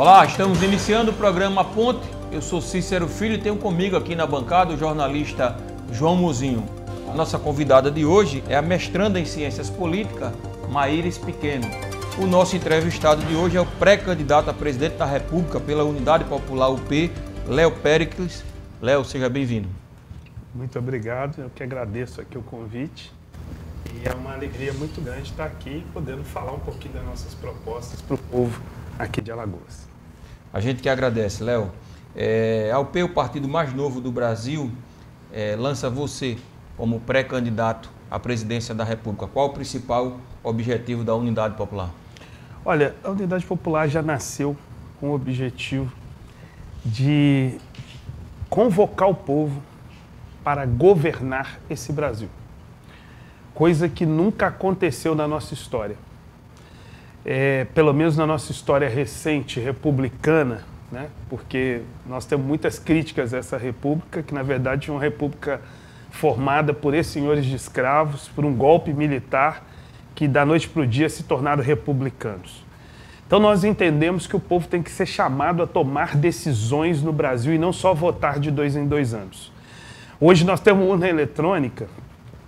Olá, estamos iniciando o programa Ponte. Eu sou Cícero Filho e tenho comigo aqui na bancada o jornalista João Muzinho. A nossa convidada de hoje é a mestranda em Ciências Políticas, Maíris Pequeno. O nosso entrevistado de hoje é o pré-candidato a presidente da República pela Unidade Popular UP, Léo Péricles. Léo, seja bem-vindo. Muito obrigado, eu que agradeço aqui o convite. E é uma alegria muito grande estar aqui podendo falar um pouquinho das nossas propostas para o povo aqui de Alagoas. A gente que agradece, Léo. A UP, o partido mais novo do Brasil, lança você como pré-candidato à presidência da República. Qual o principal objetivo da Unidade Popular? Olha, a Unidade Popular já nasceu com o objetivo de convocar o povo para governar esse Brasil. Coisa que nunca aconteceu na nossa história. Pelo menos na nossa história recente, republicana, né? Porque nós temos muitas críticas a essa república, que na verdade é uma república formada por ex-senhores de escravos, por um golpe militar, que da noite para o dia se tornaram republicanos. Então nós entendemos que o povo tem que ser chamado a tomar decisões no Brasil e não só votar de 2 em 2 anos. Hoje nós temos urna eletrônica,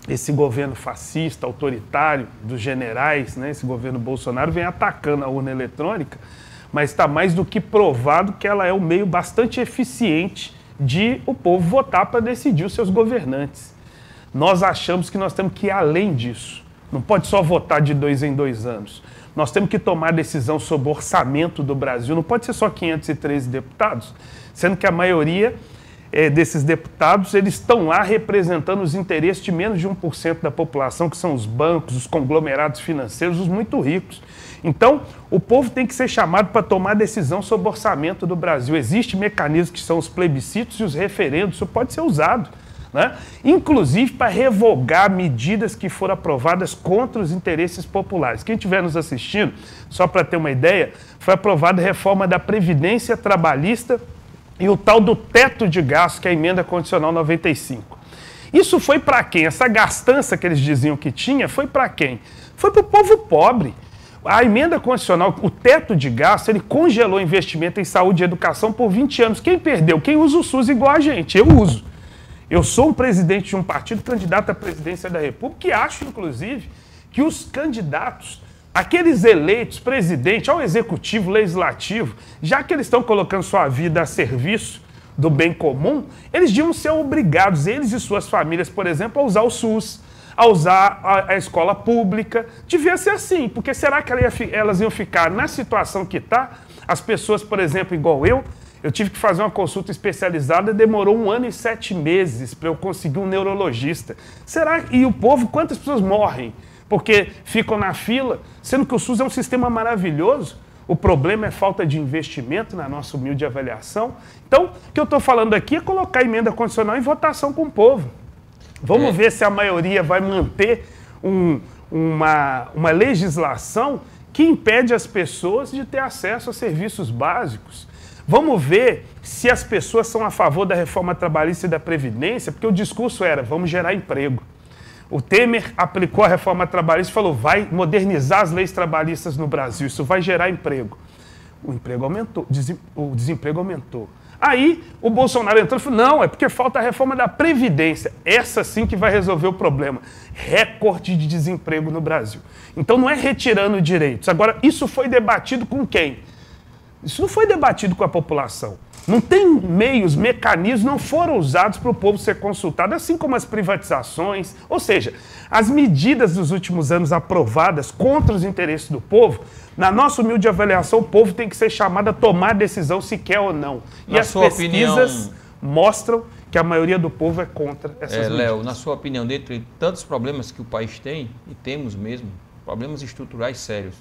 esse governo fascista, autoritário, dos generais, né, esse governo Bolsonaro vem atacando a urna eletrônica, mas está mais do que provado que ela é um meio bastante eficiente de o povo votar para decidir os seus governantes. Nós achamos que nós temos que ir além disso. Não pode só votar de 2 em 2 anos. Nós temos que tomar decisão sobre o orçamento do Brasil. Não pode ser só 513 deputados, sendo que a maioria desses deputados, eles estão lá representando os interesses de menos de 1% da população, que são os bancos, os conglomerados financeiros, os muito ricos. Então, o povo tem que ser chamado para tomar decisão sobre o orçamento do Brasil. Existem mecanismos que são os plebiscitos e os referendos, isso pode ser usado, né? Inclusive para revogar medidas que foram aprovadas contra os interesses populares. Quem estiver nos assistindo, só para ter uma ideia, foi aprovada a reforma da Previdência Trabalhista e o tal do teto de gasto, que é a emenda condicional 95. Isso foi para quem? Essa gastança que eles diziam que tinha, foi para quem? Foi para o povo pobre. A emenda condicional, o teto de gasto, ele congelou investimento em saúde e educação por 20 anos. Quem perdeu? Quem usa o SUS igual a gente. Eu uso. Eu sou um presidente de um partido candidato à presidência da República e acho, inclusive, que os candidatos, aqueles eleitos, presidente, ao executivo, legislativo, já que eles estão colocando sua vida a serviço do bem comum, eles deviam ser obrigados, eles e suas famílias, por exemplo, a usar o SUS, a usar a escola pública. Devia ser assim, porque será que elas iam ficar na situação que está? As pessoas, por exemplo, igual eu tive que fazer uma consulta especializada, demorou 1 ano e 7 meses para eu conseguir um neurologista. E o povo, quantas pessoas morrem porque ficam na fila, sendo que o SUS é um sistema maravilhoso? O problema é falta de investimento, na nossa humilde avaliação. Então, o que eu estou falando aqui é colocar a emenda condicional em votação com o povo. Vamos ver se a maioria vai manter uma legislação que impede as pessoas de ter acesso a serviços básicos. Vamos ver se as pessoas são a favor da reforma trabalhista e da Previdência, porque o discurso era, vamos gerar emprego. O Temer aplicou a reforma trabalhista e falou, vai modernizar as leis trabalhistas no Brasil, isso vai gerar emprego. O emprego aumentou, o desemprego aumentou. Aí o Bolsonaro entrou e falou, não, é porque falta a reforma da Previdência. Essa sim que vai resolver o problema. Recorde de desemprego no Brasil. Então não é retirando direitos. Agora, isso foi debatido com quem? Isso não foi debatido com a população. Não tem meios, mecanismos, não foram usados para o povo ser consultado, assim como as privatizações. Ou seja, as medidas dos últimos anos aprovadas contra os interesses do povo, na nossa humilde avaliação, o povo tem que ser chamado a tomar decisão se quer ou não. E as pesquisas mostram que a maioria do povo é contra essas medidas. Léo, na sua opinião, dentre tantos problemas que o país tem, e temos mesmo, problemas estruturais sérios,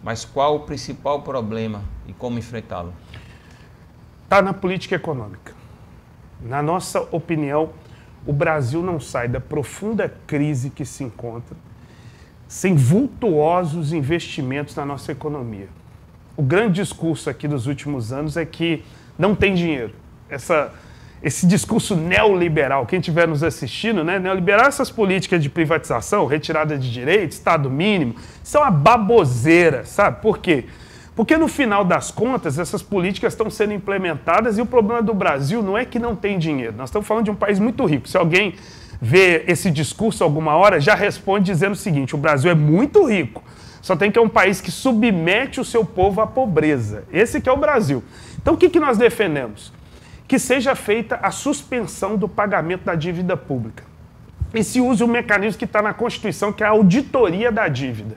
mas qual o principal problema e como enfrentá-lo? Está na política econômica. Na nossa opinião, o Brasil não sai da profunda crise que se encontra sem vultuosos investimentos na nossa economia. O grande discurso aqui dos últimos anos é que não tem dinheiro. Esse discurso neoliberal, quem estiver nos assistindo, né? Neoliberal, essas políticas de privatização, retirada de direitos, Estado mínimo, isso é uma baboseira, sabe? Por quê? Porque no final das contas, essas políticas estão sendo implementadas e o problema do Brasil não é que não tem dinheiro. Nós estamos falando de um país muito rico. Se alguém vê esse discurso alguma hora, já responde dizendo o seguinte: o Brasil é muito rico, só tem que é um país que submete o seu povo à pobreza. Esse que é o Brasil. Então o que nós defendemos? Que seja feita a suspensão do pagamento da dívida pública. E se use um mecanismo que está na Constituição, que é a auditoria da dívida.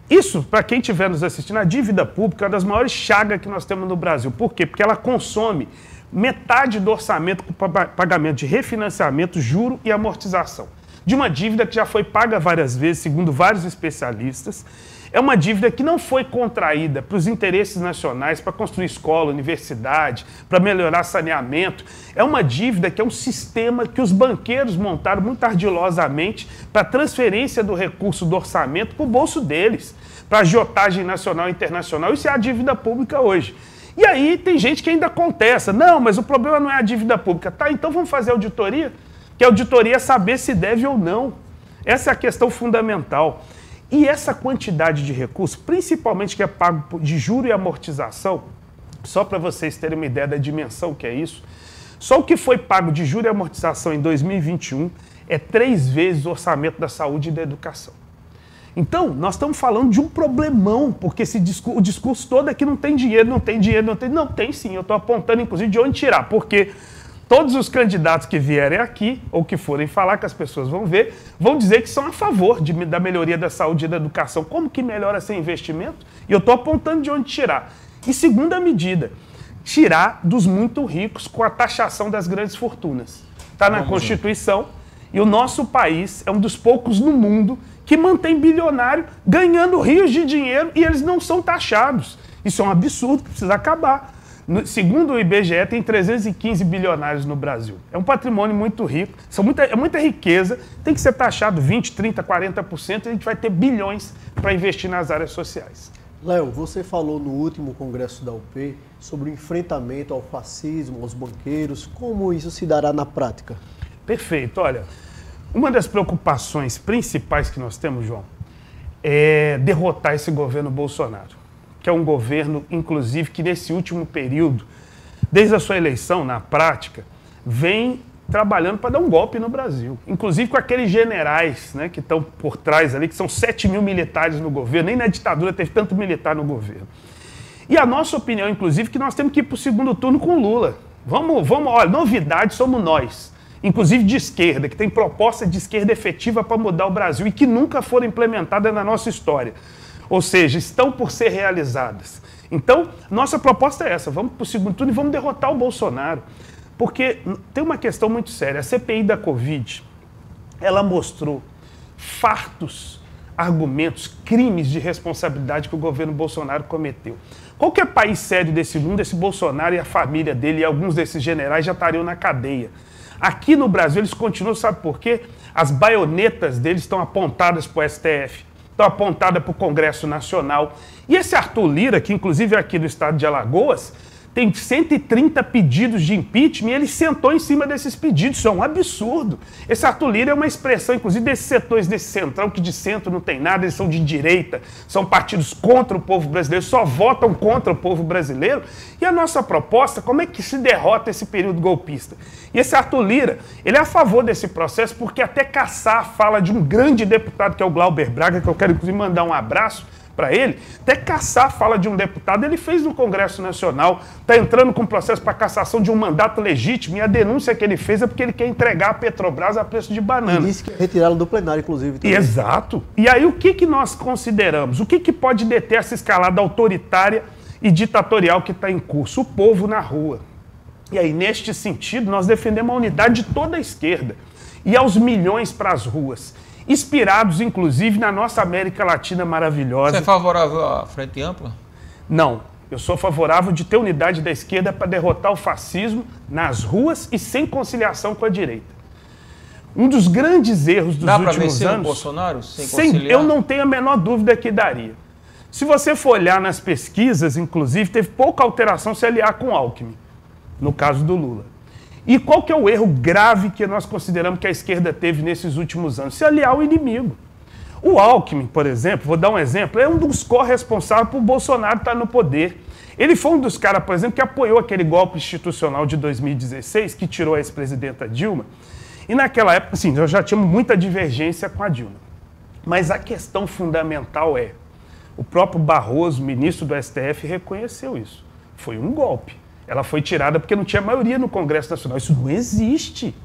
Isso, para quem estiver nos assistindo, a dívida pública é uma das maiores chagas que nós temos no Brasil. Por quê? Porque ela consome metade do orçamento com pagamento de refinanciamento, juro e amortização. De uma dívida que já foi paga várias vezes, segundo vários especialistas. É uma dívida que não foi contraída para os interesses nacionais, para construir escola, universidade, para melhorar saneamento. É uma dívida que é um sistema que os banqueiros montaram muito ardilosamente para transferência do recurso do orçamento para o bolso deles, para agiotagem nacional e internacional. Isso é a dívida pública hoje. E aí tem gente que ainda contesta. Não, mas o problema não é a dívida pública. Tá, então vamos fazer auditoria? Que a auditoria é saber se deve ou não. Essa é a questão fundamental. E essa quantidade de recursos, principalmente que é pago de juro e amortização, só para vocês terem uma ideia da dimensão que é isso, só o que foi pago de juro e amortização em 2021 é 3 vezes o orçamento da saúde e da educação. Então, nós estamos falando de um problemão, porque o discurso todo é que não tem dinheiro, não tem dinheiro, não tem... Não, tem sim, eu estou apontando inclusive de onde tirar, porque todos os candidatos que vierem aqui, ou que forem falar, que as pessoas vão ver, vão dizer que são a favor da melhoria da saúde e da educação. Como que melhora sem investimento? E eu estou apontando de onde tirar. E segunda medida, tirar dos muito ricos com a taxação das grandes fortunas. Está na Constituição e o nosso país é um dos poucos no mundo que mantém bilionário ganhando rios de dinheiro e eles não são taxados. Isso é um absurdo que precisa acabar. Segundo o IBGE, tem 315 bilionários no Brasil. É um patrimônio muito rico, é muita riqueza, tem que ser taxado 20%, 30%, 40%, e a gente vai ter bilhões para investir nas áreas sociais. Léo, você falou no último congresso da UP sobre o enfrentamento ao fascismo, aos banqueiros. Como isso se dará na prática? Perfeito. Olha, uma das preocupações principais que nós temos, João, é derrotar esse governo Bolsonaro, que é um governo, inclusive, que nesse último período, desde a sua eleição, na prática, vem trabalhando para dar um golpe no Brasil. Inclusive com aqueles generais, né, que estão por trás ali, que são 7 mil militares no governo, nem na ditadura teve tanto militar no governo. E a nossa opinião, inclusive, é que nós temos que ir para o segundo turno com Lula. Olha, novidade somos nós, inclusive de esquerda, que tem proposta de esquerda efetiva para mudar o Brasil e que nunca foram implementadas na nossa história. Ou seja, estão por ser realizadas. Então, nossa proposta é essa, vamos para o segundo turno e vamos derrotar o Bolsonaro. Porque tem uma questão muito séria, a CPI da Covid, ela mostrou fartos argumentos, crimes de responsabilidade que o governo Bolsonaro cometeu. Qualquer país sério desse mundo, esse Bolsonaro e a família dele e alguns desses generais já estariam na cadeia. Aqui no Brasil eles continuam, sabe por quê? As baionetas deles estão apontadas para o STF. Estão apontada para o Congresso Nacional. E esse Arthur Lira, que inclusive é aqui do estado de Alagoas, tem 130 pedidos de impeachment e ele sentou em cima desses pedidos. Isso é um absurdo. Esse Arthur Lira é uma expressão, inclusive, desses setores desse centrão, que de centro não tem nada, eles são de direita, são partidos contra o povo brasileiro, só votam contra o povo brasileiro. E a nossa proposta, como é que se derrota esse período golpista? E esse Arthur Lira, ele é a favor desse processo, porque até caçar a fala de um grande deputado, que é o Glauber Braga, que eu quero, inclusive, mandar um abraço para ele, até caçar a fala de um deputado, ele fez no Congresso Nacional, está entrando com processo para cassação de um mandato legítimo, e a denúncia que ele fez é porque ele quer entregar a Petrobras a preço de banana. E disse que retirá-lo do plenário, inclusive. Também. Exato. E aí o que nós consideramos? O que pode deter essa escalada autoritária e ditatorial que está em curso? O povo na rua. E aí, neste sentido, nós defendemos a unidade de toda a esquerda e aos milhões para as ruas. Inspirados, inclusive, na nossa América Latina maravilhosa. Você é favorável à frente ampla? Não. Eu sou favorável de ter unidade da esquerda para derrotar o fascismo nas ruas e sem conciliação com a direita. Um dos grandes erros dos últimos anos... Dá para vencer o Bolsonaro sem conciliar? Eu não tenho a menor dúvida que daria. Se você for olhar nas pesquisas, inclusive, teve pouca alteração se aliar com Alckmin, no caso do Lula. E qual que é o erro grave que nós consideramos que a esquerda teve nesses últimos anos? Se aliar ao inimigo. O Alckmin, por exemplo, vou dar um exemplo, é um dos corresponsáveis por Bolsonaro estar no poder. Ele foi um dos caras, por exemplo, que apoiou aquele golpe institucional de 2016, que tirou a ex-presidenta Dilma. E naquela época, assim, nós já tínhamos muita divergência com a Dilma. Mas a questão fundamental é, o próprio Barroso, ministro do STF, reconheceu isso. Foi um golpe. Ela foi tirada porque não tinha maioria no Congresso Nacional. Isso não existe.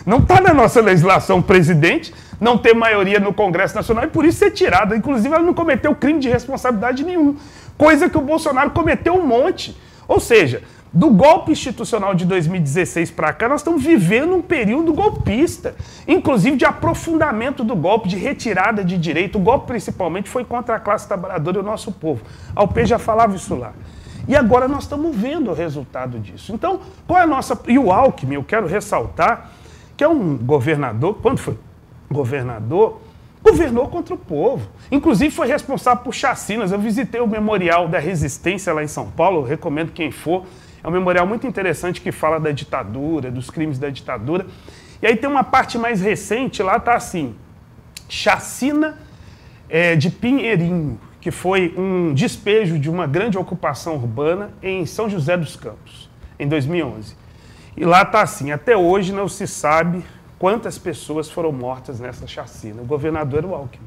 Não está na nossa legislação presidente não ter maioria no Congresso Nacional e por isso ser tirada. Inclusive, ela não cometeu crime de responsabilidade nenhum. Coisa que o Bolsonaro cometeu um monte. Ou seja, do golpe institucional de 2016 para cá, nós estamos vivendo um período golpista. Inclusive de aprofundamento do golpe, de retirada de direito. O golpe, principalmente, foi contra a classe trabalhadora e o nosso povo. A UP já falava isso lá. E agora nós estamos vendo o resultado disso. Então, qual é a nossa... E o Alckmin, eu quero ressaltar, que é um governador, quando foi governador, governou contra o povo. Inclusive foi responsável por chacinas. Eu visitei o Memorial da Resistência lá em São Paulo, eu recomendo quem for. É um memorial muito interessante que fala da ditadura, dos crimes da ditadura. E aí tem uma parte mais recente, lá está assim, chacina de Pinheirinho, que foi um despejo de uma grande ocupação urbana em São José dos Campos, em 2011. E lá está assim, até hoje não se sabe quantas pessoas foram mortas nessa chacina. O governador era o Alckmin.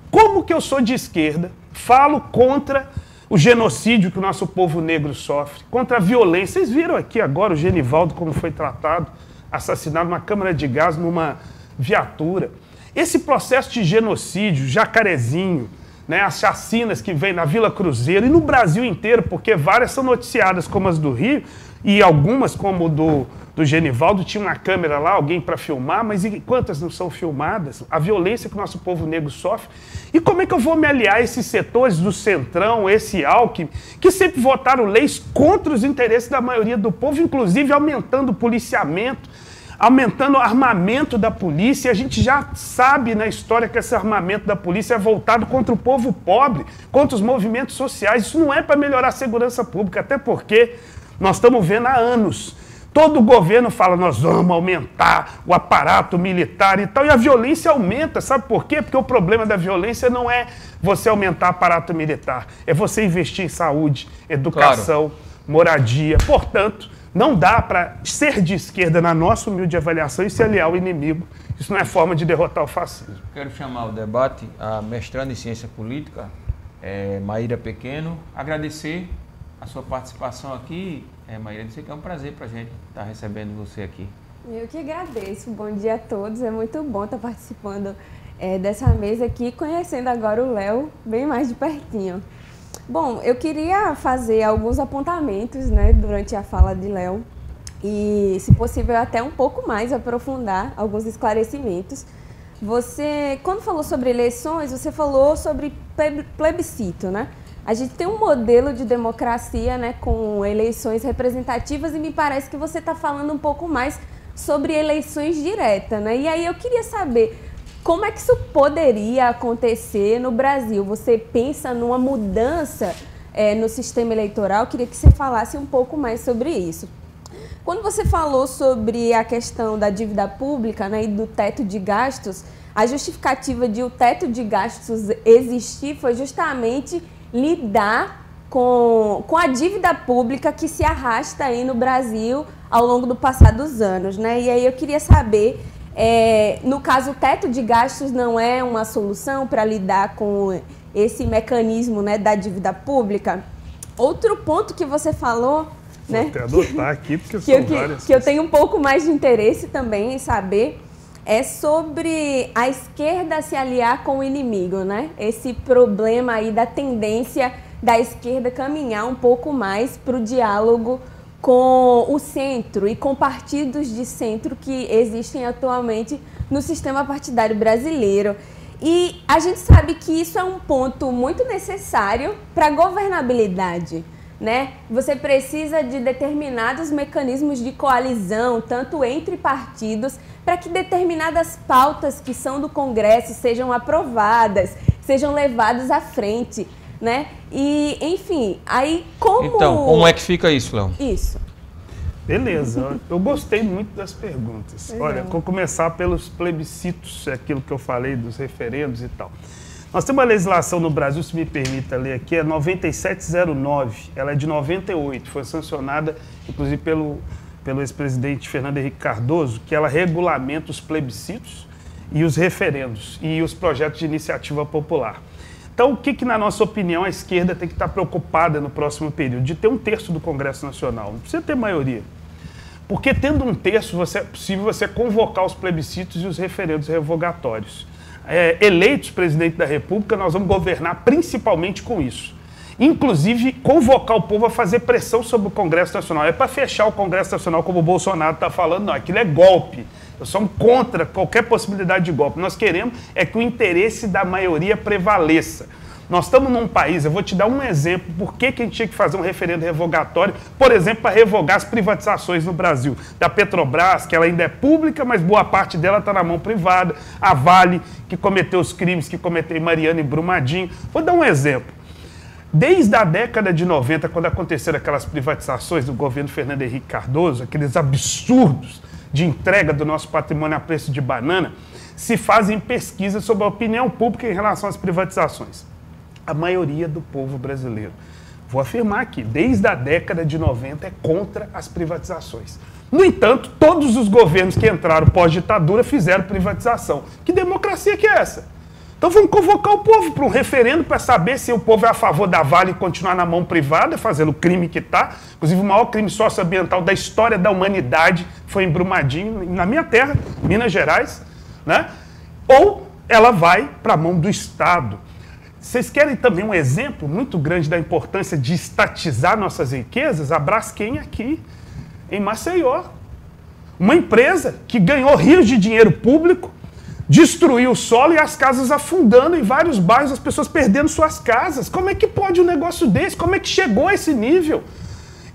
Como que eu sou de esquerda, falo contra o genocídio que o nosso povo negro sofre, contra a violência? Vocês viram aqui agora o Genivaldo como foi tratado, assassinado numa câmara de gás, numa viatura. Esse processo de genocídio, Jacarezinho, né, as chacinas que vem na Vila Cruzeiro e no Brasil inteiro, porque várias são noticiadas como as do Rio e algumas como do Genivaldo, tinha uma câmera lá, alguém para filmar, mas e quantas não são filmadas? A violência que o nosso povo negro sofre. E como é que eu vou me aliar a esses setores do Centrão, esse Alckmin, que sempre votaram leis contra os interesses da maioria do povo, inclusive aumentando o policiamento, aumentando o armamento da polícia, e a gente já sabe na história que esse armamento da polícia é voltado contra o povo pobre, contra os movimentos sociais. Isso não é para melhorar a segurança pública, até porque nós estamos vendo há anos. Todo governo fala, nós vamos aumentar o aparato militar e tal, e a violência aumenta. Sabe por quê? Porque o problema da violência não é você aumentar o aparato militar, é você investir em saúde, educação, moradia. Portanto, não dá para ser de esquerda, na nossa humilde avaliação, e se aliar ao inimigo. Isso não é forma de derrotar o fascismo. Quero chamar o debate a mestranda em Ciência Política, Maíra Pequeno. Agradecer a sua participação aqui. Maíra, dizer que é um prazer para a gente estar recebendo você aqui. Eu que agradeço. Bom dia a todos. É muito bom estar participando dessa mesa aqui, conhecendo agora o Léo bem mais de pertinho. Bom, eu queria fazer alguns apontamentos, né, durante a fala de Léo e, se possível, até um pouco mais aprofundar alguns esclarecimentos. Você, quando falou sobre eleições, você falou sobre plebiscito, né? A gente tem um modelo de democracia, né, com eleições representativas e me parece que você está falando um pouco mais sobre eleições diretas, né? E aí eu queria saber como é que isso poderia acontecer no Brasil? Você pensa numa mudança no sistema eleitoral? Eu queria que você falasse um pouco mais sobre isso. Quando você falou sobre a questão da dívida pública, né, e do teto de gastos, a justificativa de o teto de gastos existir foi justamente lidar com a dívida pública que se arrasta aí no Brasil ao longo do passar dos anos, né? E aí eu queria saber... no caso, o teto de gastos não é uma solução para lidar com esse mecanismo, né, da dívida pública? Outro ponto que você falou, né, vou até adotar aqui, porque são várias. Que eu tenho um pouco mais de interesse também em saber, é sobre a esquerda se aliar com o inimigo, né? Esse problema aí da tendência da esquerda caminhar um pouco mais para o diálogo com o centro e com partidos de centro que existem atualmente no sistema partidário brasileiro. E a gente sabe que isso é um ponto muito necessário para a governabilidade, né? Você precisa de determinados mecanismos de coalizão, tanto entre partidos, para que determinadas pautas que são do Congresso sejam aprovadas, sejam levadas à frente, né? E, enfim, aí como... Então, como é que fica isso, Léo? Isso. Beleza, eu gostei muito das perguntas. Olha, vou começar pelos plebiscitos, aquilo que eu falei dos referendos e tal. Nós temos uma legislação no Brasil, se me permita ler aqui, é 9709, ela é de 98, foi sancionada, inclusive, pelo ex-presidente Fernando Henrique Cardoso, que ela regulamenta os plebiscitos e os referendos e os projetos de iniciativa popular. Então, o que, na nossa opinião, a esquerda tem que estar preocupada no próximo período? De ter 1/3 do Congresso Nacional. Não precisa ter maioria. Porque, tendo 1/3, é possível você convocar os plebiscitos e os referendos revogatórios. Eleitos presidente da República, nós vamos governar principalmente com isso. Inclusive, convocar o povo a fazer pressão sobre o Congresso Nacional. É para fechar o Congresso Nacional, como o Bolsonaro está falando, não, aquilo é golpe. Nós somos contra qualquer possibilidade de golpe. Nós queremos é que o interesse da maioria prevaleça. Nós estamos num país, eu vou te dar um exemplo, por que a gente tinha que fazer um referendo revogatório, por exemplo, para revogar as privatizações no Brasil. Da Petrobras, que ela ainda é pública, mas boa parte dela está na mão privada. A Vale, que cometeu os crimes que cometeu em Mariana e Brumadinho. Vou dar um exemplo. Desde a década de 90, quando aconteceram aquelas privatizações do governo Fernando Henrique Cardoso, aqueles absurdos de entrega do nosso patrimônio a preço de banana, se fazem pesquisas sobre a opinião pública em relação às privatizações. A maioria do povo brasileiro, vou afirmar aqui, desde a década de 90 é contra as privatizações. No entanto, todos os governos que entraram pós-ditadura fizeram privatização. Que democracia que é essa? Então vamos convocar o povo para um referendo para saber se o povo é a favor da Vale continuar na mão privada, fazendo o crime que está. Inclusive, o maior crime socioambiental da história da humanidade foi em Brumadinho, na minha terra, Minas Gerais, né? Ou ela vai para a mão do Estado. Vocês querem também um exemplo muito grande da importância de estatizar nossas riquezas? A Braskem aqui, em Maceió. Uma empresa que ganhou rios de dinheiro público, destruiu o solo e as casas afundando em vários bairros, as pessoas perdendo suas casas. Como é que pode um negócio desse? Como é que chegou a esse nível?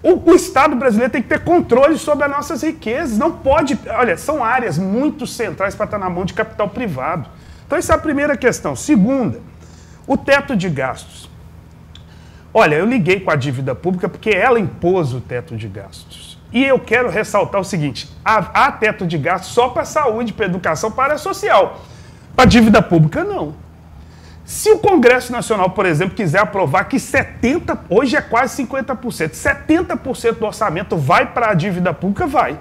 O Estado brasileiro tem que ter controle sobre as nossas riquezas. Não pode... Olha, são áreas muito centrais para estar na mão de capital privado. Então, essa é a primeira questão. Segunda, o teto de gastos. Olha, eu liguei com a dívida pública porque ela impôs o teto de gastos. E eu quero ressaltar o seguinte, há teto de gastos só para a saúde, para a educação, para a área social. Para a dívida pública, não. Se o Congresso Nacional, por exemplo, quiser aprovar que 70%, hoje é quase 50%, 70% do orçamento vai para a dívida pública, vai.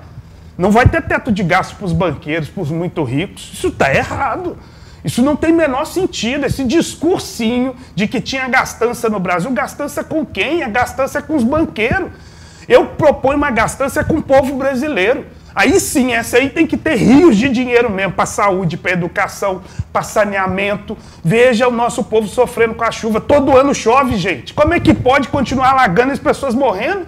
Não vai ter teto de gastos para os banqueiros, para os muito ricos. Isso está errado. Isso não tem menor sentido, esse discursinho de que tinha gastança no Brasil. Gastança com quem? A gastança é com os banqueiros. Eu proponho uma gastança com o povo brasileiro. Aí sim, essa aí tem que ter rios de dinheiro mesmo para saúde, para educação, para saneamento. Veja o nosso povo sofrendo com a chuva. Todo ano chove, gente. Como é que pode continuar alagando e as pessoas morrendo?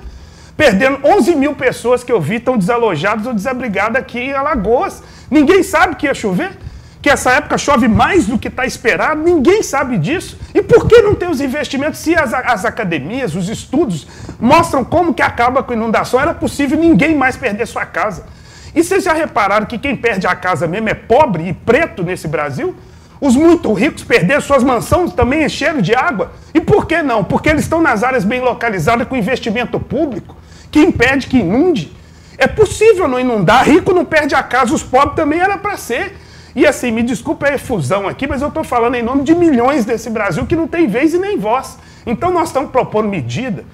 Perdendo 11 mil pessoas que eu vi estão desalojadas ou desabrigadas aqui em Alagoas. Ninguém sabe que ia chover? Que essa época chove mais do que está esperado, ninguém sabe disso. E por que não tem os investimentos? Se as academias, os estudos mostram como que acaba com a inundação, era possível ninguém mais perder sua casa. E vocês já repararam que quem perde a casa mesmo é pobre e preto nesse Brasil? Os muito ricos perderam suas mansões, também encheram de água. E por que não? Porque eles estão nas áreas bem localizadas com investimento público, que impede que inunde. É possível não inundar, rico não perde a casa, os pobres também era para ser. E assim, me desculpa a efusão aqui, mas eu estou falando em nome de milhões desse Brasil que não tem vez e nem voz. Então nós estamos propondo medida,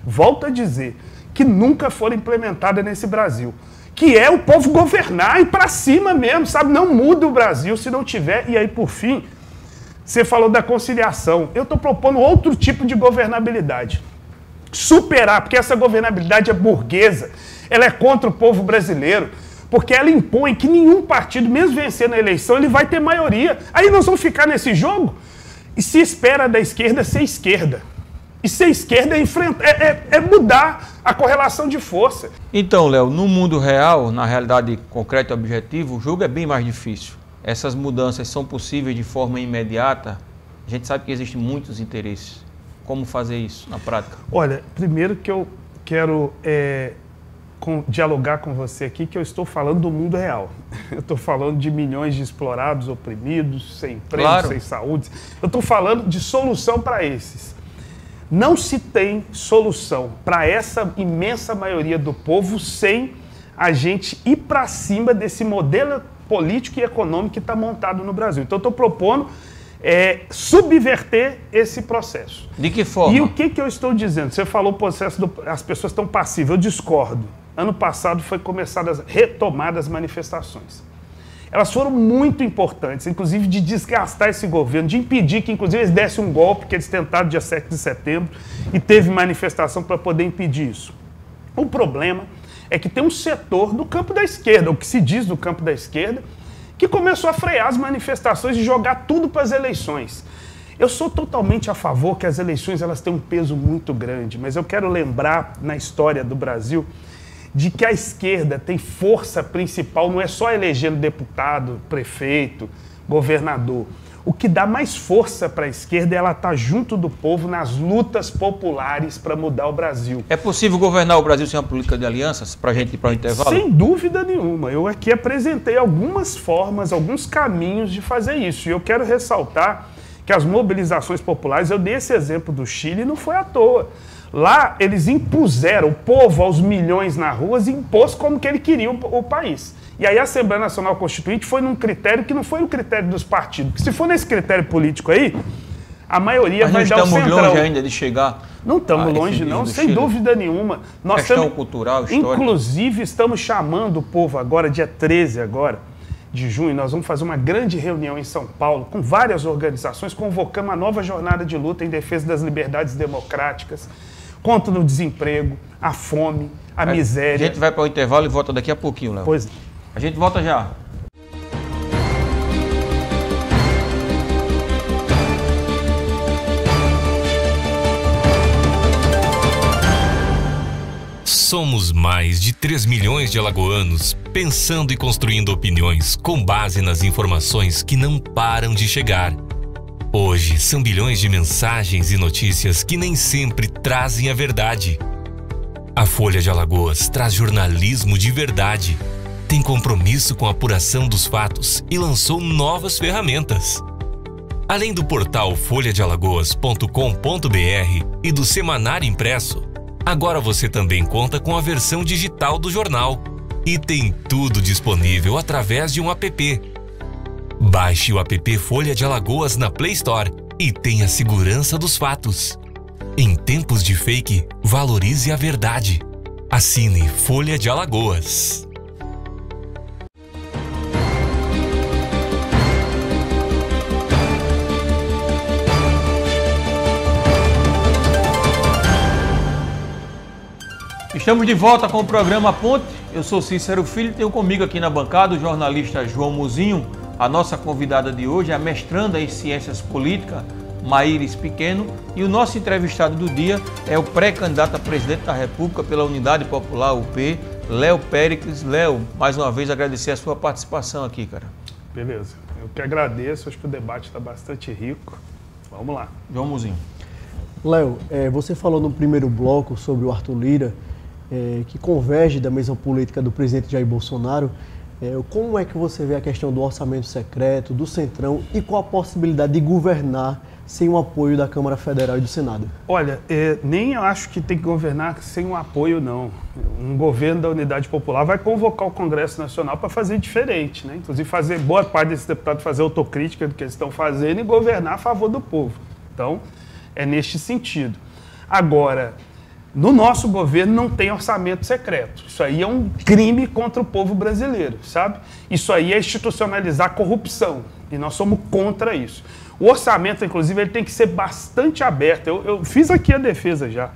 volto a dizer, que nunca foram implementadas nesse Brasil. Que é o povo governar e para cima mesmo, sabe? Não muda o Brasil se não tiver. E aí, por fim, você falou da conciliação. Eu estou propondo outro tipo de governabilidade. Superar, porque essa governabilidade é burguesa, ela é contra o povo brasileiro. Porque ela impõe que nenhum partido, mesmo vencendo a eleição, ele vai ter maioria. Aí nós vamos ficar nesse jogo e se espera da esquerda ser esquerda. E ser esquerda é mudar a correlação de força. Então, Léo, no mundo real, na realidade concreta e objetiva, o jogo é bem mais difícil. Essas mudanças são possíveis de forma imediata. A gente sabe que existem muitos interesses. Como fazer isso na prática? Olha, primeiro que eu quero... dialogar com você aqui que eu estou falando do mundo real. Eu estou falando de milhões de explorados, oprimidos, sem emprego, sem saúde. Eu estou falando de solução para esses. Não se tem solução para essa imensa maioria do povo sem a gente ir para cima desse modelo político e econômico que está montado no Brasil. Então, eu estou propondo subverter esse processo. De que forma? E o que eu estou dizendo? Você falou o processo, as pessoas estão passivas. Eu discordo. Ano passado foi começadas, retomadas as manifestações. Elas foram muito importantes, inclusive de desgastar esse governo, de impedir que, inclusive, eles dessem um golpe que eles tentaram dia 7 de setembro e teve manifestação para poder impedir isso. O problema é que tem um setor do campo da esquerda, o que se diz do campo da esquerda, que começou a frear as manifestações e jogar tudo para as eleições. Eu sou totalmente a favor que as eleições elas têm um peso muito grande, mas eu quero lembrar na história do Brasil de que a esquerda tem força principal, não é só elegendo deputado, prefeito, governador. O que dá mais força para a esquerda é ela estar junto do povo nas lutas populares para mudar o Brasil. É possível governar o Brasil sem uma política de alianças? Para a gente ir para o intervalo? Sem dúvida nenhuma. Eu aqui apresentei algumas formas, alguns caminhos de fazer isso. E eu quero ressaltar que as mobilizações populares, eu dei esse exemplo do Chile, não foi à toa. Lá eles impuseram o povo aos milhões na rua e impôs como que ele queria o país. E aí a Assembleia Nacional Constituinte foi num critério que não foi o critério dos partidos. Porque se for nesse critério político aí, a maioria vai dar o centrão. Mas não estamos longe ainda de chegar. Não estamos longe não, sem dúvida nenhuma. Nós questão cultural, histórica. Inclusive estamos chamando o povo agora, dia 13 agora, de junho, nós vamos fazer uma grande reunião em São Paulo com várias organizações, convocando uma nova jornada de luta em defesa das liberdades democráticas, contra o desemprego, a fome, a miséria. A gente vai para o intervalo e volta daqui a pouquinho, Léo. Pois. A gente volta já. Somos mais de 3 milhões de alagoanos pensando e construindo opiniões com base nas informações que não param de chegar. Hoje, são bilhões de mensagens e notícias que nem sempre trazem a verdade. A Folha de Alagoas traz jornalismo de verdade, tem compromisso com a apuração dos fatos e lançou novas ferramentas. Além do portal folhadealagoas.com.br e do semanário impresso, agora você também conta com a versão digital do jornal e tem tudo disponível através de um app. Baixe o app Folha de Alagoas na Play Store e tenha segurança dos fatos. Em tempos de fake, valorize a verdade. Assine Folha de Alagoas. Estamos de volta com o programa Ponte. Eu sou Cícero Filho e tenho comigo aqui na bancada o jornalista João Muzinho. A nossa convidada de hoje é a mestranda em Ciências Políticas, Maíris Pequeno, e o nosso entrevistado do dia é o pré-candidato a presidente da República pela Unidade Popular, UP, Léo Péricles. Léo, mais uma vez agradecer a sua participação aqui, cara. Beleza, eu que agradeço, acho que o debate está bastante rico. Vamos lá. João Muzinho. Léo, você falou no primeiro bloco sobre o Arthur Lira, que converge da mesma política do presidente Jair Bolsonaro. Como é que você vê a questão do orçamento secreto, do Centrão e com a possibilidade de governar sem o apoio da Câmara Federal e do Senado? Olha, nem eu acho que tem que governar sem o apoio, não. Um governo da Unidade Popular vai convocar o Congresso Nacional para fazer diferente, né? Inclusive fazer boa parte desses deputados fazer autocrítica do que eles estão fazendo e governar a favor do povo. Então, é neste sentido. Agora, no nosso governo não tem orçamento secreto. Isso aí é um crime contra o povo brasileiro, sabe? Isso aí é institucionalizar a corrupção. E nós somos contra isso. O orçamento, inclusive, ele tem que ser bastante aberto. Eu fiz aqui a defesa já.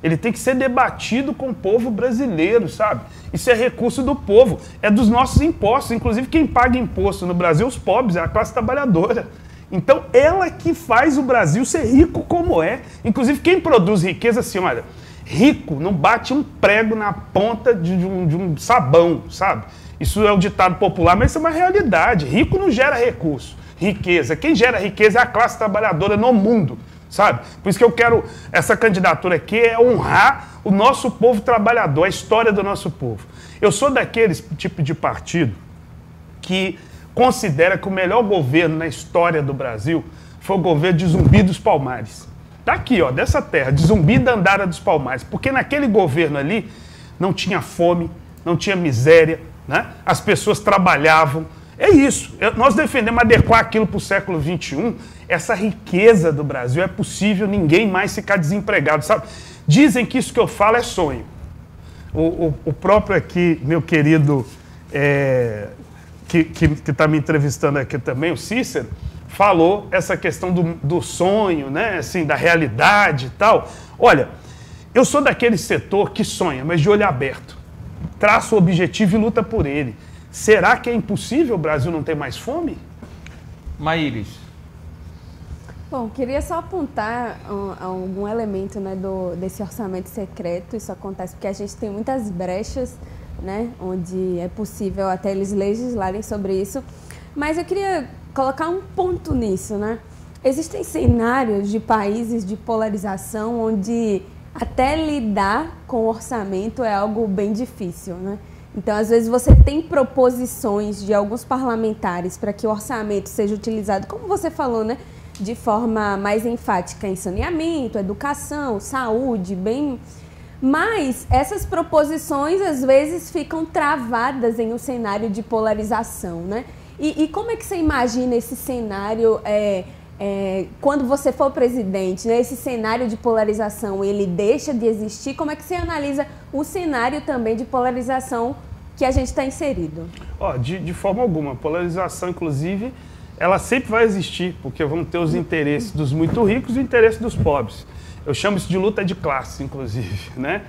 Ele tem que ser debatido com o povo brasileiro, sabe? Isso é recurso do povo, é dos nossos impostos. Inclusive, quem paga imposto no Brasil, os pobres, é a classe trabalhadora. Então, ela que faz o Brasil ser rico como é. Inclusive, quem produz riqueza, assim, olha, rico não bate um prego na ponta de um sabão, sabe? Isso é o ditado popular, mas isso é uma realidade. Rico não gera recurso, riqueza. Quem gera riqueza é a classe trabalhadora no mundo, sabe? Por isso que eu quero, essa candidatura aqui é honrar o nosso povo trabalhador, a história do nosso povo. Eu sou daqueles tipo de partido que considera que o melhor governo na história do Brasil foi o governo de Zumbi dos Palmares. daqui, ó, dessa terra, de Zumbi da Andara dos Palmares, porque naquele governo ali não tinha fome, não tinha miséria, né? As pessoas trabalhavam. É isso. Nós defendemos adequar aquilo para o século XXI. Essa riqueza do Brasil é possível ninguém mais ficar desempregado, sabe? Dizem que isso que eu falo é sonho. O próprio aqui, meu querido, que está me entrevistando aqui também, o Cícero, falou essa questão do sonho, né? Assim, da realidade e tal. Olha, eu sou daquele setor que sonha, mas de olho aberto. Traça o objetivo e luta por ele. Será que é impossível o Brasil não ter mais fome? Maíris. Bom, queria só apontar algum elemento, né, desse orçamento secreto. Isso acontece porque a gente tem muitas brechas, né, onde é possível até eles legislarem sobre isso. Mas eu queria colocar um ponto nisso, né? Existem cenários de países de polarização onde até lidar com o orçamento é algo bem difícil, né? Então, às vezes, você tem proposições de alguns parlamentares para que o orçamento seja utilizado, como você falou, né, de forma mais enfática em saneamento, educação, saúde, bem... Mas essas proposições, às vezes, ficam travadas em um cenário de polarização, né? E como é que você imagina esse cenário... quando você for presidente, né, esse cenário de polarização, ele deixa de existir? Como é que você analisa o cenário também de polarização que a gente está inserido? De forma alguma. A polarização, inclusive, ela sempre vai existir, porque vão ter os interesses dos muito ricos e o interesse dos pobres. Eu chamo isso de luta de classe, inclusive, né?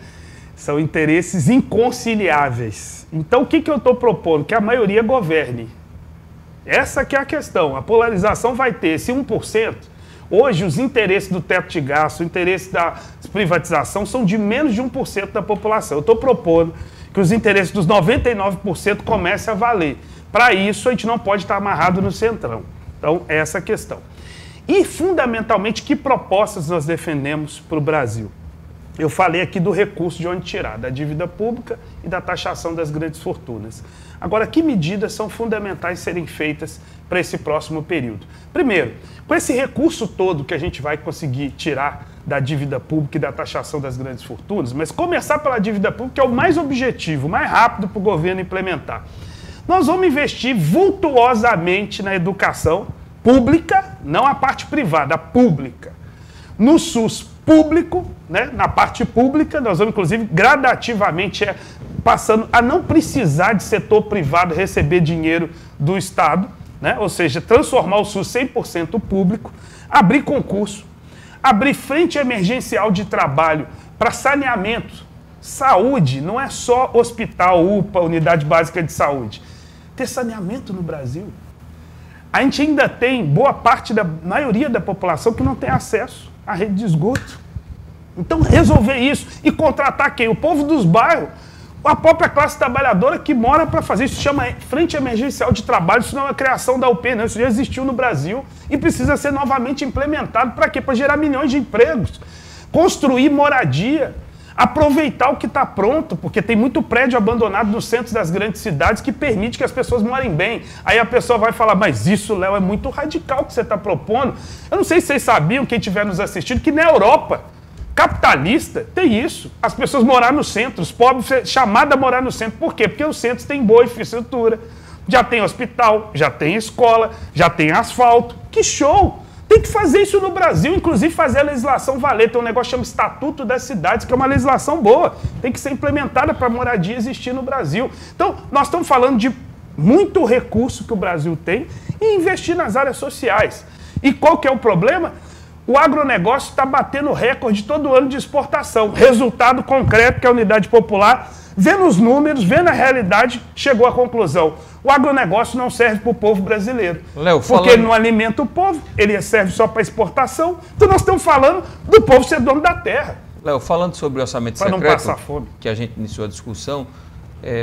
São interesses inconciliáveis. Então, o que eu estou propondo? Que a maioria governe. Essa que é a questão. A polarização vai ter esse 1%. Hoje, os interesses do teto de gasto, o interesse da privatização são de menos de 1% da população. Eu estou propondo que os interesses dos 99% comecem a valer. Para isso, a gente não pode estar amarrado no centrão. Então, essa é a questão. E, fundamentalmente, que propostas nós defendemos para o Brasil? Eu falei aqui do recurso de onde tirar, da dívida pública e da taxação das grandes fortunas. Agora, que medidas são fundamentais serem feitas para esse próximo período? Primeiro, com esse recurso todo que a gente vai conseguir tirar da dívida pública e da taxação das grandes fortunas, mas começar pela dívida pública, que é o mais objetivo, mais rápido para o governo implementar. Nós vamos investir vultuosamente na educação pública, não a parte privada, a pública. No SUS público, né, na parte pública, nós vamos, inclusive, gradativamente passando a não precisar de setor privado receber dinheiro do Estado, né, ou seja, transformar o SUS 100% público, abrir concurso, abrir frente emergencial de trabalho para saneamento. Saúde não é só hospital, UPA, unidade básica de saúde. Ter saneamento no Brasil. A gente ainda tem boa parte da maioria da população que não tem acesso à rede de esgoto. Então, resolver isso e contratar quem? O povo dos bairros, a própria classe trabalhadora que mora para fazer isso. Chama Frente Emergencial de Trabalho. Isso não é a criação da UP, não. Isso já existiu no Brasil e precisa ser novamente implementado. Para quê? Para gerar milhões de empregos. Construir moradia. Aproveitar o que está pronto, porque tem muito prédio abandonado nos centros das grandes cidades que permite que as pessoas morem bem. Aí a pessoa vai falar, mas isso, Léo, é muito radical o que você está propondo. Eu não sei se vocês sabiam, quem estiver nos assistindo, que na Europa capitalista tem isso. As pessoas morar no centro, os pobres chamados a morar no centro. Por quê? Porque os centros têm boa infraestrutura, já tem hospital, já tem escola, já tem asfalto. Que show! Tem que fazer isso no Brasil, inclusive fazer a legislação valer. Tem um negócio que chama Estatuto das Cidades, que é uma legislação boa. Tem que ser implementada para a moradia existir no Brasil. Então, nós estamos falando de muito recurso que o Brasil tem e investir nas áreas sociais. E qual que é o problema? O agronegócio está batendo recorde todo ano de exportação. Resultado concreto que a Unidade Popular, vendo os números, vendo a realidade, chegou à conclusão. O agronegócio não serve para o povo brasileiro. Léo, porque ele não alimenta o povo, ele serve só para exportação. Então nós estamos falando do povo ser dono da terra. Léo, falando sobre o orçamento secreto, não passar fome, que a gente iniciou a discussão,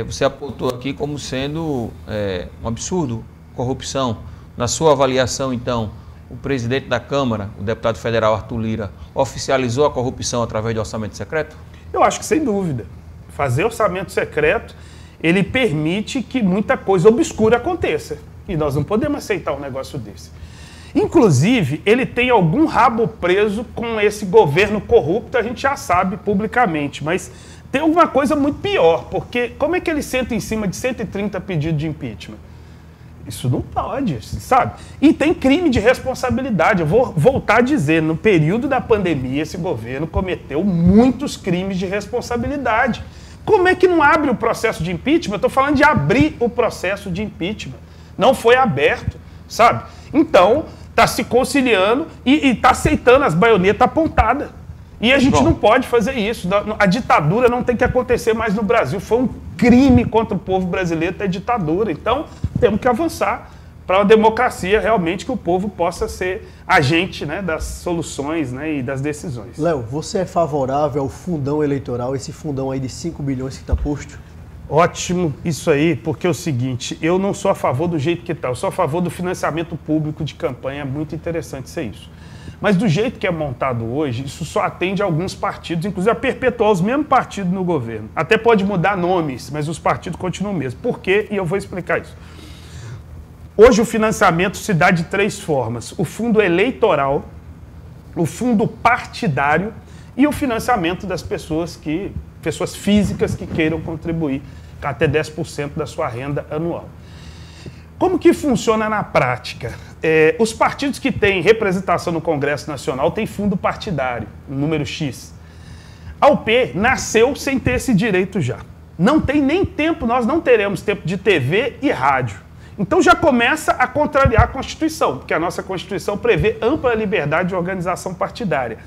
você apontou aqui como sendo um absurdo, corrupção. Na sua avaliação, então, o presidente da Câmara, o deputado federal Arthur Lira, oficializou a corrupção através do orçamento secreto? Eu acho que sem dúvida. Fazer orçamento secreto, ele permite que muita coisa obscura aconteça. E nós não podemos aceitar um negócio desse. Inclusive, ele tem algum rabo preso com esse governo corrupto, a gente já sabe publicamente, mas tem alguma coisa muito pior, porque como é que ele senta em cima de 130 pedidos de impeachment? Isso não pode, sabe? E tem crime de responsabilidade. Eu vou voltar a dizer, no período da pandemia, esse governo cometeu muitos crimes de responsabilidade. Como é que não abre o processo de impeachment? Eu estou falando de abrir o processo de impeachment. Não foi aberto, sabe? Então, está se conciliando e está aceitando as baionetas apontadas. E a gente não pode fazer isso. A ditadura não tem que acontecer mais no Brasil. Foi um crime contra o povo brasileiro ter ditadura. Então, temos que avançar para uma democracia realmente que o povo possa ser agente, né, das soluções, né, e das decisões. Léo, você é favorável ao fundão eleitoral, esse fundão aí de 5 bilhões que está posto? Ótimo isso aí, porque é o seguinte, eu não sou a favor do jeito que está, eu sou a favor do financiamento público de campanha, é muito interessante ser isso. Mas do jeito que é montado hoje, isso só atende a alguns partidos, inclusive a perpetuar os mesmos partidos no governo. Até pode mudar nomes, mas os partidos continuam mesmo. Por quê? E eu vou explicar isso. Hoje o financiamento se dá de 3 formas. O fundo eleitoral, o fundo partidário e o financiamento das pessoas físicas que queiram contribuir até 10% da sua renda anual. Como que funciona na prática? Os partidos que têm representação no Congresso Nacional têm fundo partidário, um número X. A UP nasceu sem ter esse direito já. Não tem nem tempo, nós não teremos tempo de TV e rádio. Então já começa a contrariar a Constituição, porque a nossa Constituição prevê ampla liberdade de organização partidária.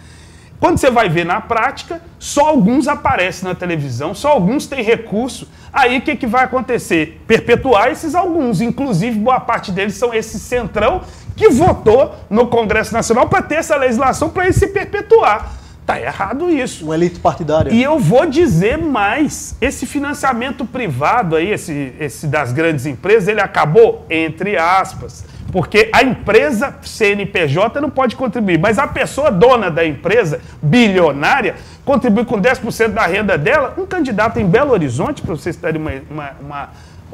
Quando você vai ver na prática, só alguns aparecem na televisão, só alguns têm recurso. Aí o que vai acontecer? Perpetuar esses alguns. Inclusive, boa parte deles são esse centrão que votou no Congresso Nacional para ter essa legislação para ele se perpetuar. Está errado isso. Uma elite partidária. E eu vou dizer mais, esse financiamento privado aí, esse das grandes empresas, ele acabou, entre aspas, porque a empresa CNPJ não pode contribuir, mas a pessoa dona da empresa, bilionária, contribui com 10% da renda dela. Um candidato em Belo Horizonte, para vocês terem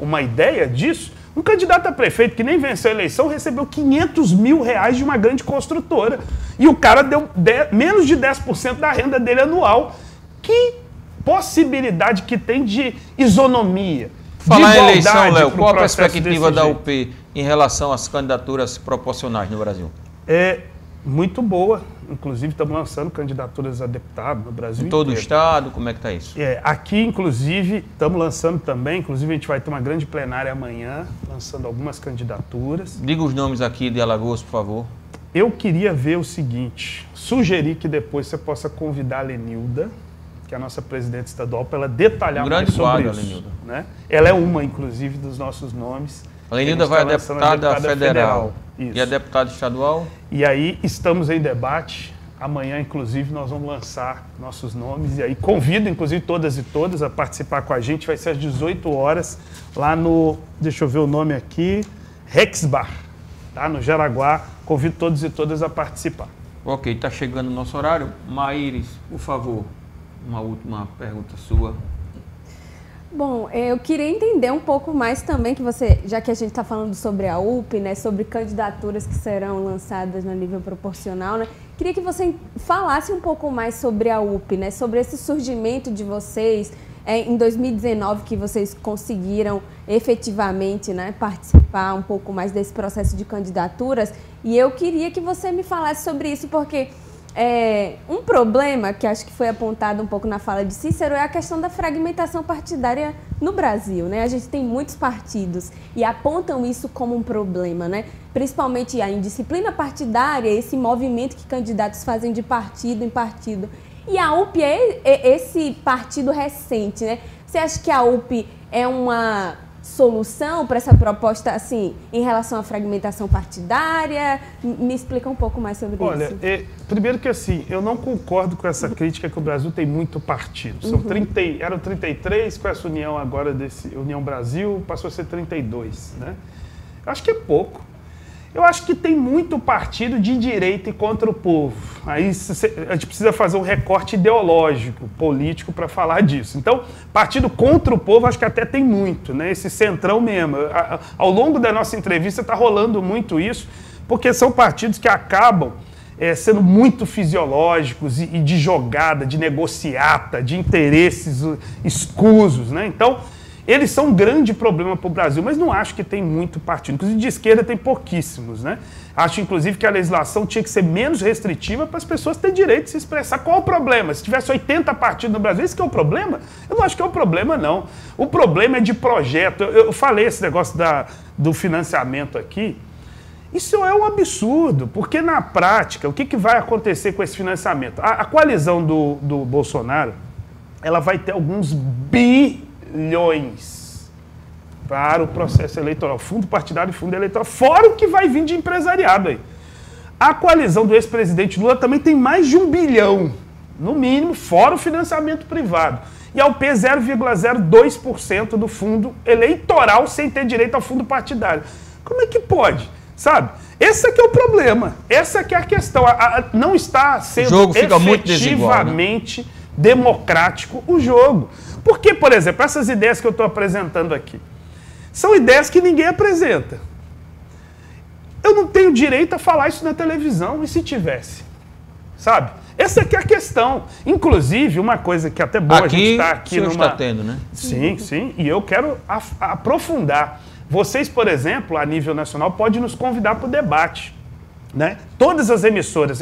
uma ideia disso, um candidato a prefeito que nem venceu a eleição recebeu R$500 mil de uma grande construtora. E o cara deu menos de 10% da renda dele anual. Que possibilidade que tem de isonomia? Falar em eleição, Léo, qual a perspectiva da UP em relação às candidaturas proporcionais no Brasil? É muito boa. Inclusive, estamos lançando candidaturas a deputado no Brasil em todo inteiro. o estado, como é que está isso? Aqui, inclusive, estamos lançando também, inclusive a gente vai ter uma grande plenária amanhã, lançando algumas candidaturas. Diga os nomes aqui de Alagoas, por favor. Eu queria ver o seguinte, sugerir que depois você possa convidar a Lenilda, que é a nossa presidente estadual, para ela detalhar mais sobre isso. Lenilda. Né? Ela é uma, inclusive, dos nossos nomes. A Lenilda vai a deputada federal. E a deputada estadual? E aí estamos em debate. Amanhã, inclusive, nós vamos lançar nossos nomes. E aí convido, inclusive, todas e todas a participar com a gente. Vai ser às 18 horas, lá no, deixa eu ver o nome aqui, Rex Bar, tá? No Jaraguá. Convido todos e todas a participar. Ok, está chegando o nosso horário. Maíris, por favor, uma última pergunta sua. Bom, eu queria entender um pouco mais também, que você, já que a gente está falando sobre a UP, né, sobre candidaturas que serão lançadas no nível proporcional, né, queria que você falasse um pouco mais sobre a UP, né, sobre esse surgimento de vocês em 2019, que vocês conseguiram efetivamente, né, participar um pouco mais desse processo de candidaturas, e eu queria que você me falasse sobre isso, porque um problema que acho que foi apontado um pouco na fala de Cícero é a questão da fragmentação partidária no Brasil, né? A gente tem muitos partidos e apontam isso como um problema, né? Principalmente a indisciplina partidária, esse movimento que candidatos fazem de partido em partido. E a UP é esse partido recente, né? Você acha que a UP é uma solução para essa proposta, assim, em relação à fragmentação partidária? Me explica um pouco mais sobre isso. Olha, primeiro que assim, eu não concordo com essa crítica que o Brasil tem muito partido. São eram 33, com essa união agora, União Brasil, passou a ser 32, né? Eu acho que é pouco. Eu acho que tem muito partido de direita e contra o povo. Aí a gente precisa fazer um recorte ideológico, político, para falar disso. Então, partido contra o povo, acho que até tem muito, né? Esse centrão mesmo. Ao longo da nossa entrevista está rolando muito isso. porque são partidos que acabam sendo muito fisiológicos e de jogada, de negociata, de interesses escusos, né? Então, eles são um grande problema para o Brasil, mas não acho que tem muito partido. Inclusive, de esquerda tem pouquíssimos, né? Acho, inclusive, que a legislação tinha que ser menos restritiva para as pessoas terem direito de se expressar. Qual o problema? Se tivesse 80 partidos no Brasil, esse que é o problema? Eu não acho que é o problema, não. O problema é de projeto. Eu falei esse negócio do financiamento aqui. Isso é um absurdo, porque na prática, o que vai acontecer com esse financiamento? A coalizão do Bolsonaro, ela vai ter alguns bilhões para o processo eleitoral, fundo partidário e fundo eleitoral, fora o que vai vir de empresariado aí. A coalizão do ex-presidente Lula também tem mais de 1 bilhão, no mínimo, fora o financiamento privado. E ao P 0,02% do fundo eleitoral sem ter direito ao fundo partidário. Como é que pode? Sabe? Esse aqui é o problema. Essa aqui é a questão. Não está sendo jogo fica muito desigual, efetivamente democrático o jogo. Porque, por exemplo, essas ideias que eu estou apresentando aqui são ideias que ninguém apresenta. Eu não tenho direito a falar isso na televisão, e se tivesse? Sabe? Essa aqui é a questão. Inclusive, uma coisa que até boa a gente estar aqui numa... está tendo, né? Sim, sim. E eu quero aprofundar. Vocês, por exemplo, a nível nacional, podem nos convidar para o debate. Né? Todas as emissoras,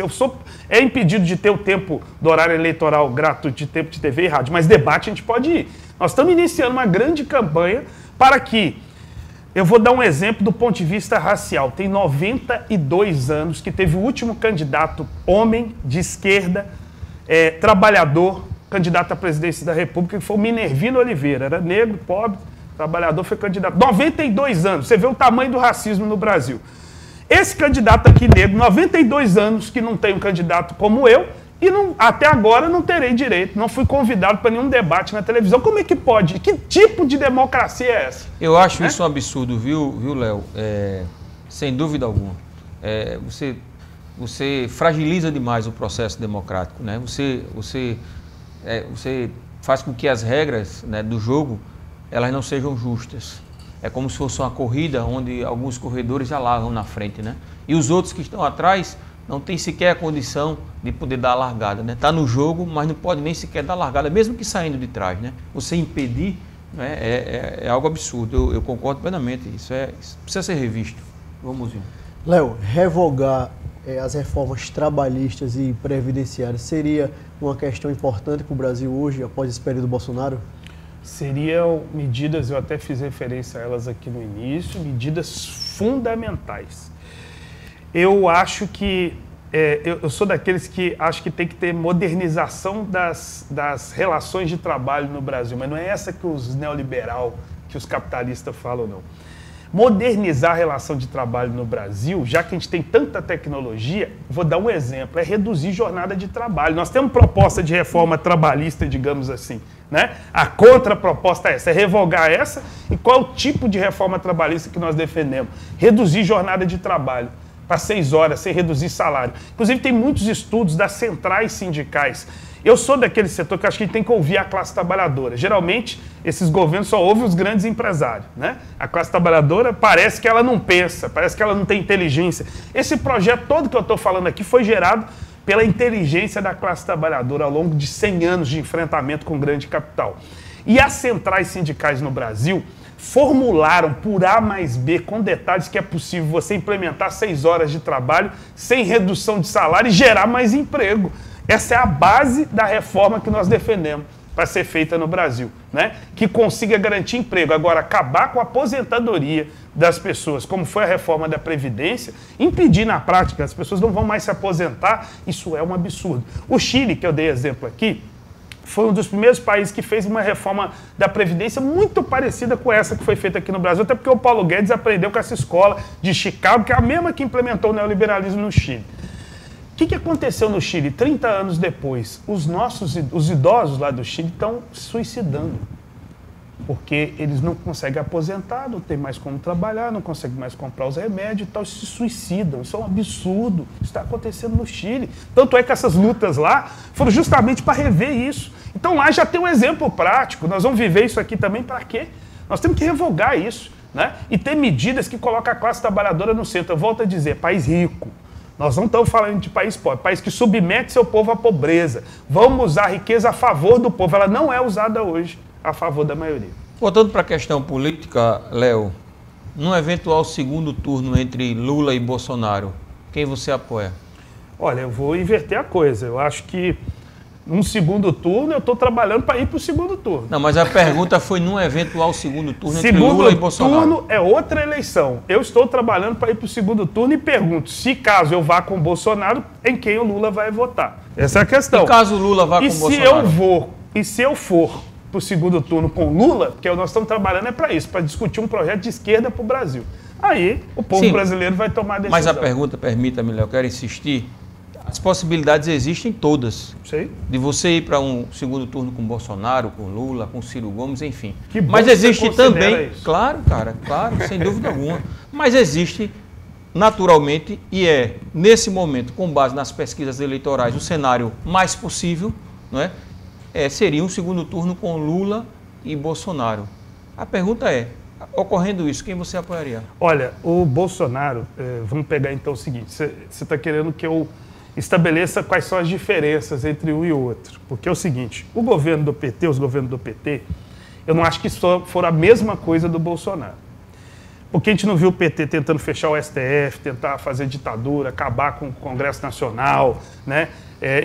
é impedido de ter o tempo do horário eleitoral gratuito de tempo de TV e rádio, mas debate a gente pode ir. Nós estamos iniciando uma grande campanha para que, eu vou dar um exemplo do ponto de vista racial, tem 92 anos que teve o último candidato homem de esquerda, trabalhador, candidato à presidência da República, que foi o Minervino Oliveira, era negro, pobre, trabalhador, foi candidato. 92 anos, você vê o tamanho do racismo no Brasil. Esse candidato aqui negro, 92 anos, que não tem um candidato como eu, e até agora não terei direito, não fui convidado para nenhum debate na televisão. Como é que pode? Que tipo de democracia é essa? Eu acho isso um absurdo, viu, Léo? Sem dúvida alguma. Você fragiliza demais o processo democrático, né? Você faz com que as regras, né, do jogo elas não sejam justas. É como se fosse uma corrida onde alguns corredores já largam na frente, né? E os outros que estão atrás não têm sequer a condição de poder dar a largada, né? Está no jogo, mas não pode nem sequer dar a largada, mesmo que saindo de trás, né? Você impedir, né, é algo absurdo. Eu concordo plenamente. Isso precisa ser revisto. Vamos ver. Léo, revogar as reformas trabalhistas e previdenciárias seria uma questão importante para o Brasil hoje, após esse período Bolsonaro? Seriam medidas, eu até fiz referência a elas aqui no início, medidas fundamentais. Eu acho que, eu sou daqueles que acho que tem que ter modernização das relações de trabalho no Brasil, mas não é essa que os neoliberal, que os capitalistas falam, não. Modernizar a relação de trabalho no Brasil, já que a gente tem tanta tecnologia, vou dar um exemplo, é reduzir jornada de trabalho. Nós temos proposta de reforma trabalhista, digamos assim, né? A contraproposta é essa, é revogar essa. E qual é o tipo de reforma trabalhista que nós defendemos? Reduzir jornada de trabalho para 6 horas, sem reduzir salário. Inclusive, tem muitos estudos das centrais sindicais. Eu sou daquele setor que acho que tem que ouvir a classe trabalhadora. Geralmente, esses governos só ouvem os grandes empresários, né? A classe trabalhadora parece que ela não pensa, parece que ela não tem inteligência. Esse projeto todo que eu estou falando aqui foi gerado pela inteligência da classe trabalhadora ao longo de 100 anos de enfrentamento com o grande capital. E as centrais sindicais no Brasil formularam por A mais B, com detalhes, que é possível você implementar 6 horas de trabalho sem redução de salário e gerar mais emprego. Essa é a base da reforma que nós defendemos para ser feita no Brasil, né? Que consiga garantir emprego. Agora, acabar com a aposentadoria das pessoas, como foi a reforma da Previdência, impedir na prática, as pessoas não vão mais se aposentar, isso é um absurdo. O Chile, que eu dei exemplo aqui, foi um dos primeiros países que fez uma reforma da Previdência muito parecida com essa que foi feita aqui no Brasil, até porque o Paulo Guedes aprendeu com essa escola de Chicago, que é a mesma que implementou o neoliberalismo no Chile. O que aconteceu no Chile 30 anos depois? Os idosos lá do Chile estão se suicidando, porque eles não conseguem aposentar, não tem mais como trabalhar, não conseguem mais comprar os remédios e tal, se suicidam. Isso é um absurdo. Isso está acontecendo no Chile. Tanto é que essas lutas lá foram justamente para rever isso. Então lá já tem um exemplo prático. Nós vamos viver isso aqui também para quê? Nós temos que revogar isso. né? E ter medidas que colocam a classe trabalhadora no centro. Eu volto a dizer, país rico. Nós não estamos falando de país pobre, país que submete seu povo à pobreza. Vamos usar a riqueza a favor do povo. Ela não é usada hoje a favor da maioria. Voltando para a questão política, Léo, num eventual segundo turno entre Lula e Bolsonaro, quem você apoia? Olha, eu vou inverter a coisa. Eu acho que num segundo turno eu estou trabalhando para ir para o segundo turno. Não, mas a pergunta foi num eventual segundo turno entre Lula e Bolsonaro. Segundo turno é outra eleição. Eu estou trabalhando para ir para o segundo turno e pergunto, se caso eu vá com o Bolsonaro, em quem o Lula vai votar? Essa é a questão. E caso o Lula vá com o Bolsonaro? E se eu for para o segundo turno com Lula, porque nós estamos trabalhando é para isso, para discutir um projeto de esquerda para o Brasil. Aí o povo brasileiro vai tomar a decisão. Mas a pergunta, permita-me, Léo, eu quero insistir. As possibilidades existem todas. Sei. De você ir para um segundo turno com Bolsonaro, com Lula, com Ciro Gomes, enfim. Que bom mas que existe você também, isso. claro, cara, claro, sem dúvida alguma. Mas existe naturalmente e nesse momento, com base nas pesquisas eleitorais, o cenário mais possível, não é? Seria um segundo turno com Lula e Bolsonaro. A pergunta é, ocorrendo isso, quem você apoiaria? Olha, o Bolsonaro, vamos pegar então o seguinte, você está querendo que eu estabeleça quais são as diferenças entre um e outro. Porque é o seguinte, os governos do PT, eu não acho que foram a mesma coisa do Bolsonaro. Porque a gente não viu o PT tentando fechar o STF, tentar fazer ditadura, acabar com o Congresso Nacional, né?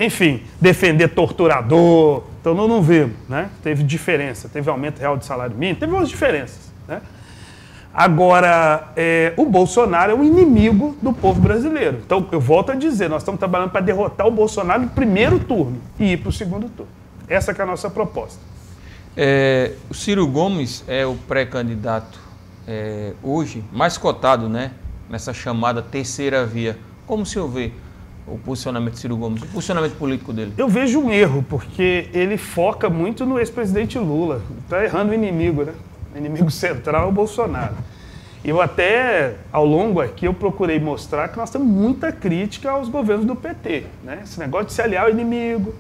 Enfim, defender torturador. Então não vimos, né? Teve diferença, teve aumento real de salário mínimo, teve umas diferenças, né? Agora, o Bolsonaro é um inimigo do povo brasileiro. Então, eu volto a dizer, nós estamos trabalhando para derrotar o Bolsonaro no primeiro turno e ir para o segundo turno. Essa que é a nossa proposta. O Ciro Gomes é o pré-candidato hoje mais cotado, né, nessa chamada terceira via. Como o senhor vê o posicionamento de Ciro Gomes, o posicionamento político dele? Eu vejo um erro, porque ele foca muito no ex-presidente Lula. Está errando o inimigo, né? O inimigo central é o Bolsonaro. Eu até, ao longo aqui, eu procurei mostrar que nós temos muita crítica aos governos do PT, né? Esse negócio de se aliar ao inimigo,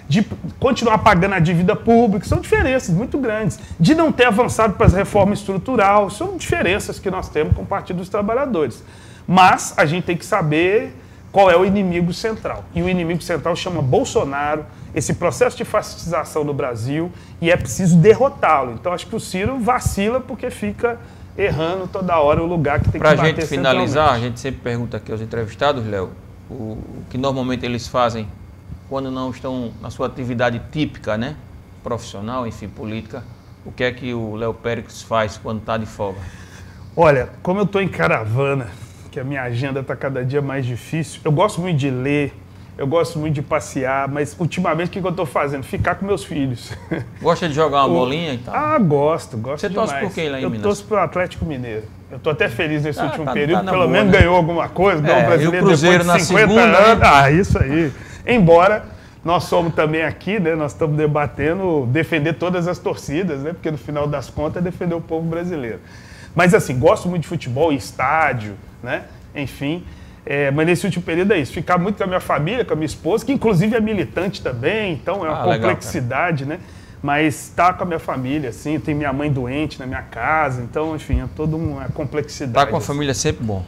de continuar pagando a dívida pública, são diferenças muito grandes. De não ter avançado para as reformas estruturais, são diferenças que nós temos com o Partido dos Trabalhadores. Mas a gente tem que saber qual é o inimigo central. E o inimigo central chama Bolsonaro, esse processo de fascistização no Brasil, e é preciso derrotá-lo. Então acho que o Ciro vacila porque fica errando toda hora o lugar que tem que bater. Para a gente finalizar, a gente sempre pergunta aqui aos entrevistados, Léo, o que normalmente eles fazem quando não estão na sua atividade típica, né? Profissional, enfim, política. O que é que o Léo Péricles faz quando está de folga? Olha, como eu estou em caravana, que a minha agenda está cada dia mais difícil, eu gosto muito de ler, eu gosto muito de passear, mas ultimamente o que eu estou fazendo? Ficar com meus filhos. Gosta de jogar uma bolinha e tal? Ah, gosto demais. Você torce por quem lá em Minas? Eu torço pro Atlético Mineiro. Eu estou até feliz nesse último período, pelo menos ganhou alguma coisa, ganhou o brasileiro e o Cruzeiro depois de 50 anos. Ah, isso aí. Embora nós somos também aqui, né? Nós estamos debatendo defender todas as torcidas, né? Porque no final das contas é defender o povo brasileiro. Mas assim, gosto muito de futebol, estádio, né? Enfim, mas nesse último período é isso, ficar muito com a minha família, com a minha esposa, que inclusive é militante também, então é uma complexidade, legal, né? Mas tá com a minha família, assim, tem minha mãe doente na minha casa, então, enfim, é toda uma complexidade. Tá com a família sempre bom.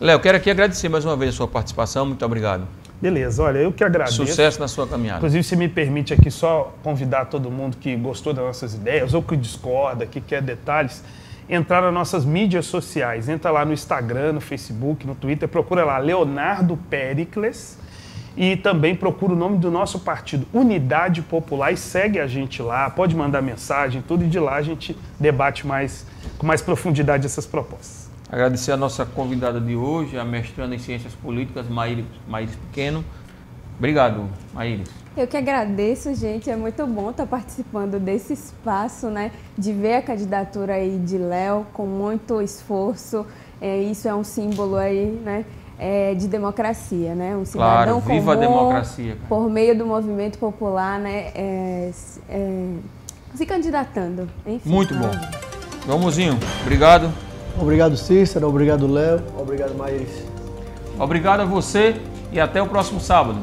Léo, quero aqui agradecer mais uma vez a sua participação, muito obrigado. Beleza, olha, eu que agradeço. Sucesso na sua caminhada. Inclusive, se me permite aqui só convidar todo mundo que gostou das nossas ideias, ou que discorda, que quer detalhes, entrar nas nossas mídias sociais. Entra lá no Instagram, no Facebook, no Twitter, procura lá Leonardo Péricles e também procura o nome do nosso partido, Unidade Popular, e segue a gente lá, pode mandar mensagem, tudo, e de lá a gente debate com mais profundidade essas propostas. Agradecer a nossa convidada de hoje, a mestranda em Ciências Políticas, Maíris Pequeno. Obrigado, Maíris. Eu que agradeço, gente. É muito bom estar participando desse espaço, né? De ver a candidatura aí de Léo com muito esforço. Isso é um símbolo aí, né? De democracia, né? Um cidadão comum, viva a democracia, cara. Por meio do movimento popular, né? Se candidatando. Enfim, muito bom. Joãozinho, obrigado. Obrigado, Cícero. Obrigado, Léo. Obrigado, Maíris. Obrigado a você e até o próximo sábado.